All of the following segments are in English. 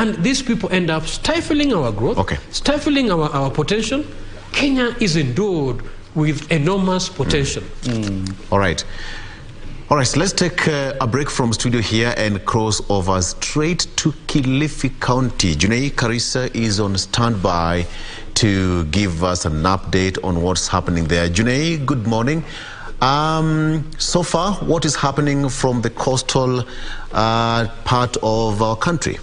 And these people end up stifling our growth, stifling our potential. Kenya is endowed with enormous potential. All right. All right, so let's take a break from studio here and cross over straight to Kilifi County. Junei Karisa is on standby to give us an update on what's happening there. Junei, good morning. So far, what is happening from the coastal part of our country?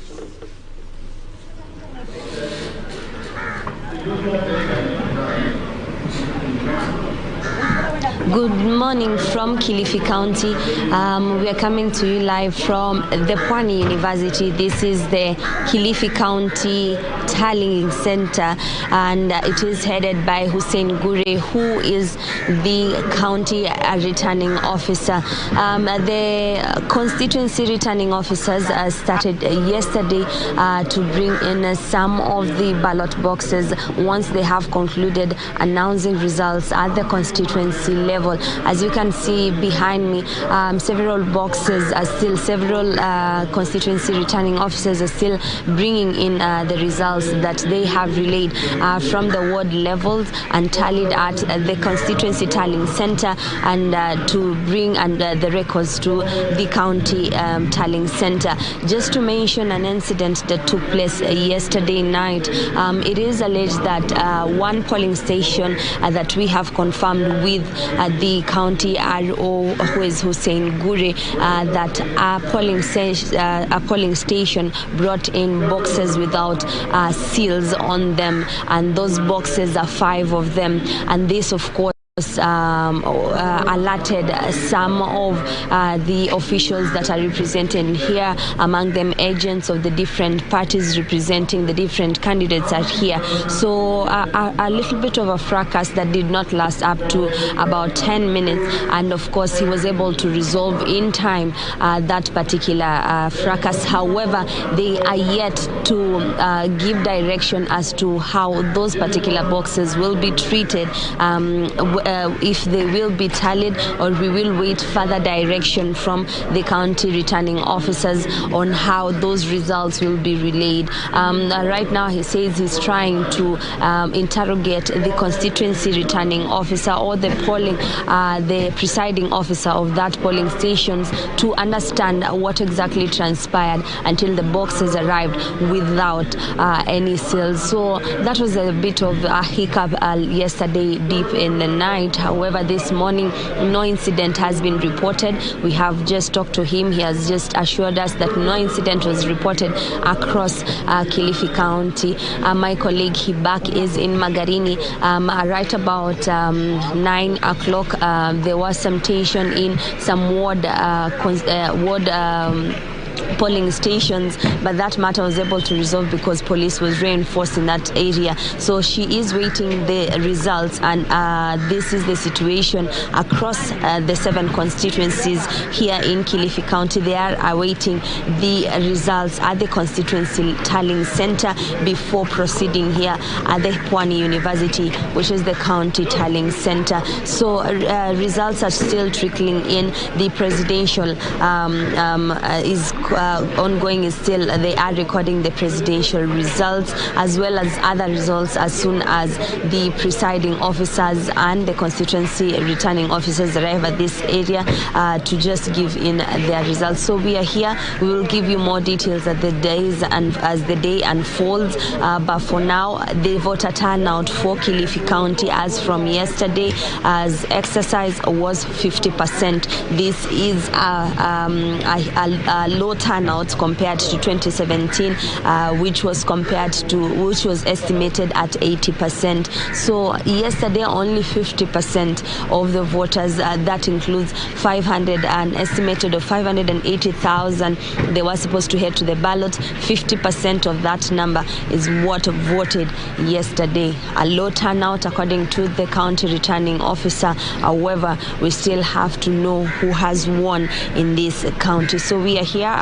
Good morning from Kilifi County. We are coming to you live from the Pwani University. This is the Kilifi County Tallying Center, and it is headed by Hussein Gure, who is the county returning officer. The constituency returning officers started yesterday to bring in some of the ballot boxes once they have concluded announcing results at the constituency level. As you can see behind me, several boxes are still, several constituency returning officers are still bringing in the results that they have relayed from the ward levels and tallied at the constituency tallying center, and to bring the records to the county tallying center. Just to mention an incident that took place yesterday night, it is alleged that one polling station that we have confirmed with the county RO, who is Hussein Gure, that a polling station brought in boxes without seals on them, and those boxes are 5 of them, and this of course alerted some of the officials that are represented here, among them agents of the different parties representing the different candidates are here. So a little bit of a fracas that did not last up to about 10 minutes, and of course he was able to resolve in time that particular fracas. However, they are yet to give direction as to how those particular boxes will be treated, if they will be tallied, or we will wait further direction from the county returning officers on how those results will be relayed. Right now he says he's trying to interrogate the constituency returning officer or the presiding officer of that polling stations to understand what exactly transpired until the boxes arrived without any seals. So that was a bit of a hiccup yesterday deep in the night. However, this morning no incident has been reported. We have just talked to him. He has just assured us that no incident was reported across Kilifi County. My colleague Hibak is in Magarini. Right about 9 o'clock, there was some tension in some ward polling stations, but that matter was able to resolve because police was reinforced in that area. So she is waiting the results, and this is the situation across the 7 constituencies here in Kilifi County. They are awaiting the results at the constituency tallying center before proceeding here at the Pwani University, which is the county tallying center. So results are still trickling in. The presidential is ongoing. Is still, they are recording the presidential results as well as other results as soon as the presiding officers and the constituency returning officers arrive at this area to just give in their results. So we are here. We will give you more details as the day unfolds. But for now, the voter turnout for Kilifi County as from yesterday as exercise was 50%. This is a low turnout compared to 2017, which was estimated at 80%. So yesterday, only 50% of the voters, that includes an estimated of 580,000, they were supposed to head to the ballot. 50% of that number is what voted yesterday. A low turnout according to the county returning officer. However, we still have to know who has won in this county. So we are here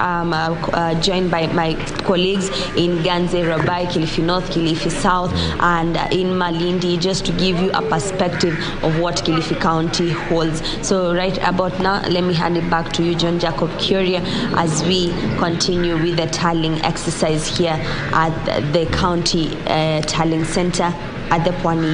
joined by my colleagues in Ganze, Rabai, Kilifi North, Kilifi South, and in Malindi, just to give you a perspective of what Kilifi County holds. So right about now, let me hand it back to you, John Jacob Curia, as we continue with the tallying exercise here at the County Tallying Center at the Pwani.